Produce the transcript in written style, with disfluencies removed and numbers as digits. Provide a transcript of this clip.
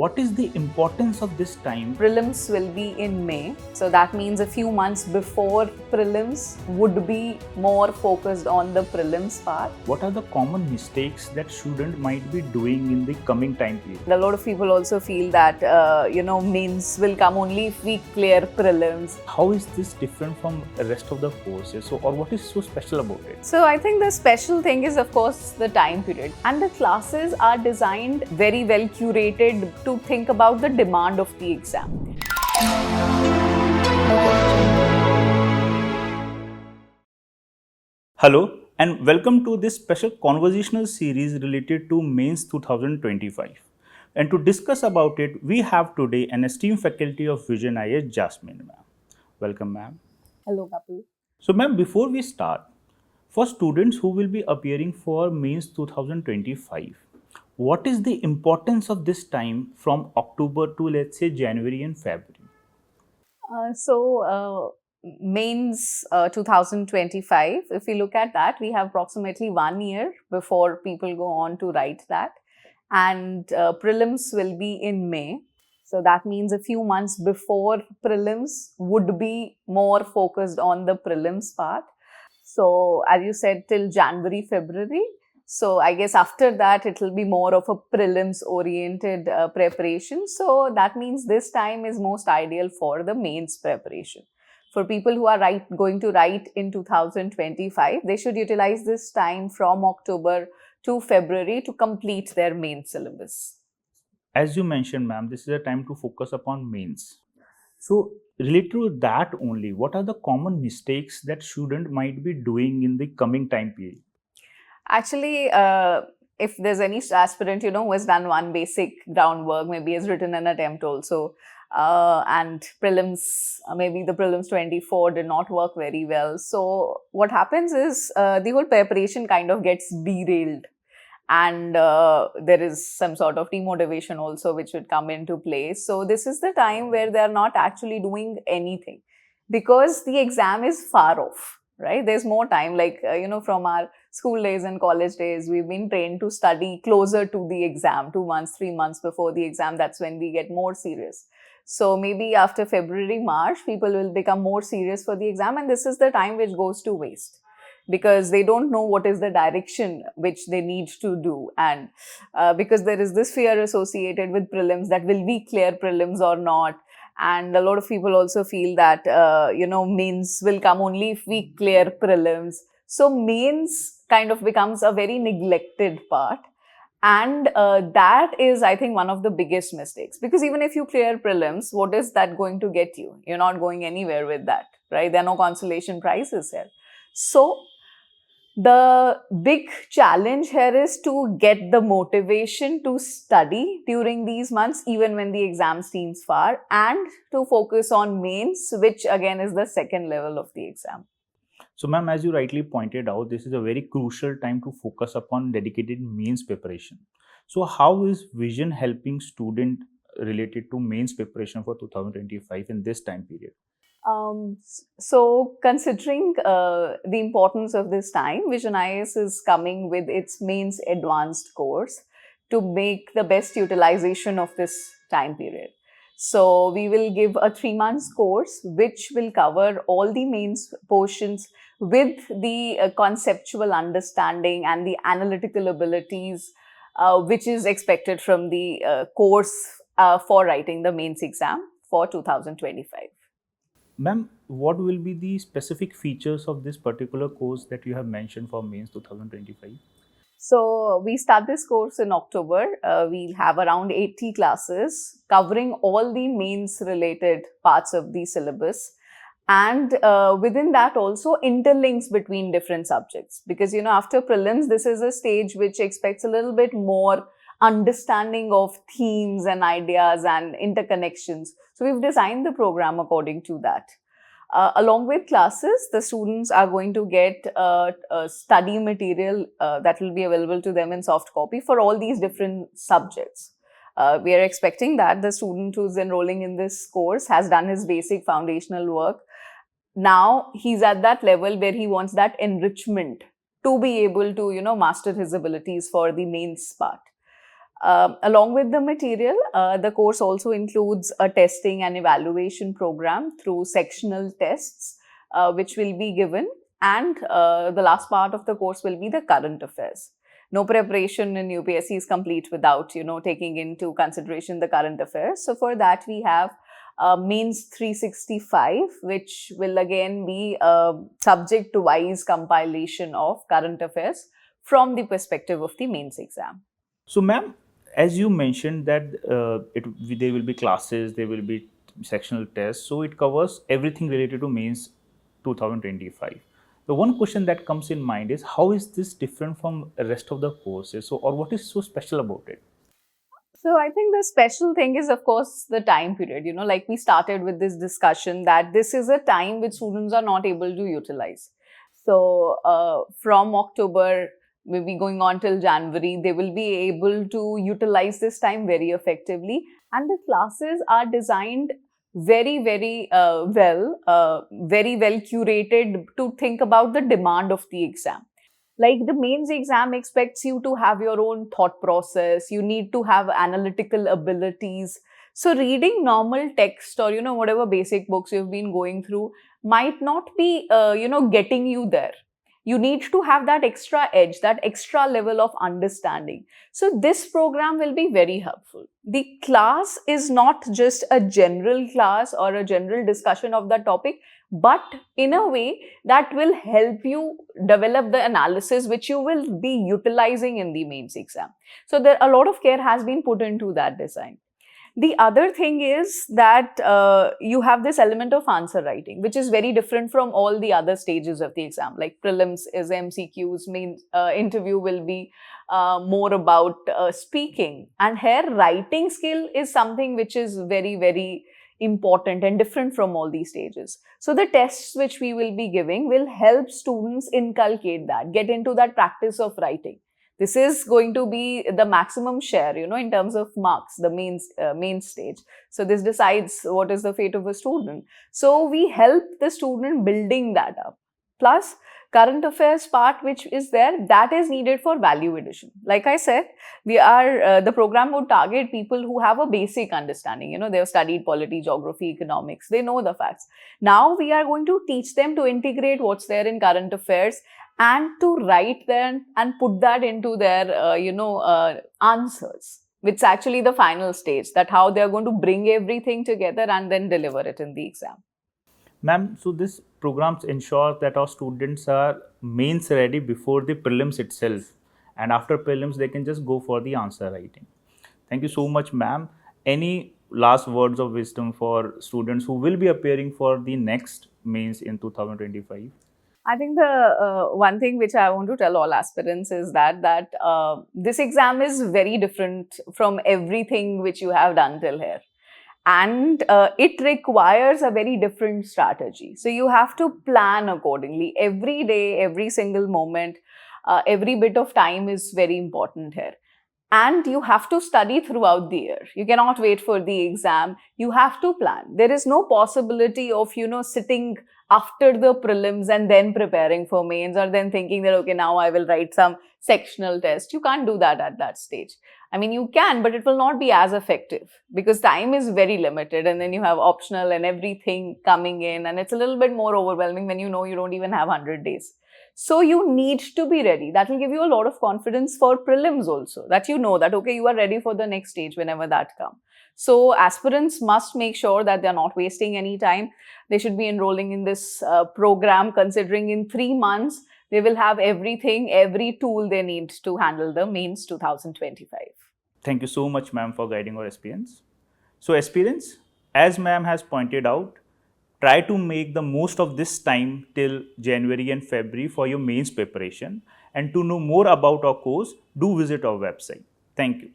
what is the importance of this time? Prelims will be in May, so that means a few months before prelims would be more focused on the prelims part. What are the common mistakes that student might be doing in the coming time period? A lot of people also feel that mains will come only if we clear prelims. How is this different from the rest of the courses? Or what is so special about it? So I think the special thing is, of course, the time period, and the classes are designed very well curated to think about the demand of the exam. Hello and welcome to this special conversational series related to Mains 2025. And to discuss about it, we have today an esteemed faculty of VisionIAS, Jasmine ma'am. Welcome ma'am. Hello, Kapil. So ma'am, before we start, for students who will be appearing for Mains 2025, what is the importance of this time from October to, let's say, January and February? Mains 2025, if we look at that, we have approximately 1 year before people go on to write that. And prelims will be in May. So that means a few months before prelims would be more focused on the prelims part. So as you said, till January, February. So I guess after that, it will be more of a prelims-oriented preparation. So that means this time is most ideal for the mains preparation. For people who are going to write in 2025, they should utilize this time from October to February to complete their main syllabus. As you mentioned, ma'am, this is a time to focus upon mains. So related to that only, what are the common mistakes that student might be doing in the coming time period? Actually, if there's any aspirant, who has done one basic groundwork, maybe has written an attempt also, and prelims, maybe the prelims 24 did not work very well. So what happens is the whole preparation kind of gets derailed. And there is some sort of demotivation also which would come into play. So this is the time where they're not actually doing anything because the exam is far off, right? There's more time, like, from our school days and college days, we've been trained to study closer to the exam, 2 months, 3 months before the exam. That's when we get more serious. So maybe after February, March, people will become more serious for the exam. And this is the time which goes to waste, because they don't know what is the direction which they need to do. And because there is this fear associated with prelims, that will we clear prelims or not? And a lot of people also feel that, mains will come only if we clear prelims. So mains kind of becomes a very neglected part. And that is, I think, one of the biggest mistakes. Because even if you clear prelims, what is that going to get you? You're not going anywhere with that, right? There are no consolation prizes here. So the big challenge here is to get the motivation to study during these months, even when the exam seems far, and to focus on mains, which again is the second level of the exam. So ma'am, as you rightly pointed out, this is a very crucial time to focus upon dedicated mains preparation. So how is Vision helping student related to mains preparation for 2025 in this time period? So considering the importance of this time, VisionIAS is coming with its mains advanced course to make the best utilization of this time period. So we will give a 3 months course which will cover all the mains portions with the conceptual understanding and the analytical abilities which is expected from the course for writing the mains exam for 2025. Ma'am, what will be the specific features of this particular course that you have mentioned for Mains 2025? So we start this course in October. We'll have around 80 classes covering all the mains related parts of the syllabus. And within that also interlinks between different subjects. Because, after prelims, this is a stage which expects a little bit more understanding of themes and ideas and interconnections. So we've designed the program according to that. Along with classes, the students are going to get study material that will be available to them in soft copy for all these different subjects. We are expecting that the student who's enrolling in this course has done his basic foundational work. Now he's at that level where he wants that enrichment to be able to, master his abilities for the mains part. Along with the material, the course also includes a testing and evaluation program through sectional tests, which will be given. And the last part of the course will be the current affairs. No preparation in UPSC is complete without, taking into consideration the current affairs. So for that, we have Mains 365, which will again be a subject-wise compilation of current affairs from the perspective of the mains exam. So, ma'am, as you mentioned that there will be classes, there will be sectional tests, so it covers everything related to mains 2025. The one question that comes in mind is how is this different from the rest of the courses? So, or what is so special about it? So I think the special thing is, of course, the time period. Like we started with this discussion that this is a time which students are not able to utilize. So from October, maybe going on till January, they will be able to utilize this time very effectively. And the classes are designed very, very very well curated to think about the demand of the exam. Like the mains exam expects you to have your own thought process, you need to have analytical abilities. So reading normal text or whatever basic books you've been going through might not be getting you there. You need to have that extra edge, that extra level of understanding. So this program will be very helpful. The class is not just a general class or a general discussion of the topic, but in a way that will help you develop the analysis which you will be utilizing in the mains exam. So there a lot of care has been put into that design. The other thing is that you have this element of answer writing, which is very different from all the other stages of the exam. Like prelims is MCQs, main interview will be more about speaking. And here, writing skill is something which is very, very important and different from all these stages. So the tests which we will be giving will help students inculcate that, get into that practice of writing. This is going to be the maximum share, in terms of marks, the main stage. So this decides what is the fate of a student. So we help the student building that up. Plus, current affairs part which is there, that is needed for value addition. Like I said, the program would target people who have a basic understanding. They have studied polity, geography, economics. They know the facts. Now we are going to teach them to integrate what's there in current affairs and to write them and put that into their, answers. It's actually the final stage, that how they are going to bring everything together and then deliver it in the exam. Ma'am, so this programs ensure that our students are mains ready before the prelims itself, and after prelims they can just go for the answer writing. Thank you so much, ma'am. Any last words of wisdom for students who will be appearing for the next mains in 2025? I think the one thing which I want to tell all aspirants is that this exam is very different from everything which you have done till here. And it requires a very different strategy. So you have to plan accordingly. Every day, every single moment, every bit of time is very important here. And you have to study throughout the year. You cannot wait for the exam. You have to plan. There is no possibility of, sitting after the prelims and then preparing for mains, or then thinking that, okay, now I will write some sectional test. You can't do that at that stage. I mean, you can, but it will not be as effective because time is very limited, and then you have optional and everything coming in, and it's a little bit more overwhelming when you know you don't even have 100 days. So you need to be ready. That will give you a lot of confidence for prelims also, that you know that, okay, you are ready for the next stage whenever that comes. So aspirants must make sure that they're not wasting any time. They should be enrolling in this program, considering in 3 months, they will have everything, every tool they need to handle the mains 2025. Thank you so much, ma'am, for guiding our aspirants. So aspirants, as ma'am has pointed out, try to make the most of this time till January and February for your mains preparation. And to know more about our course, do visit our website. Thank you.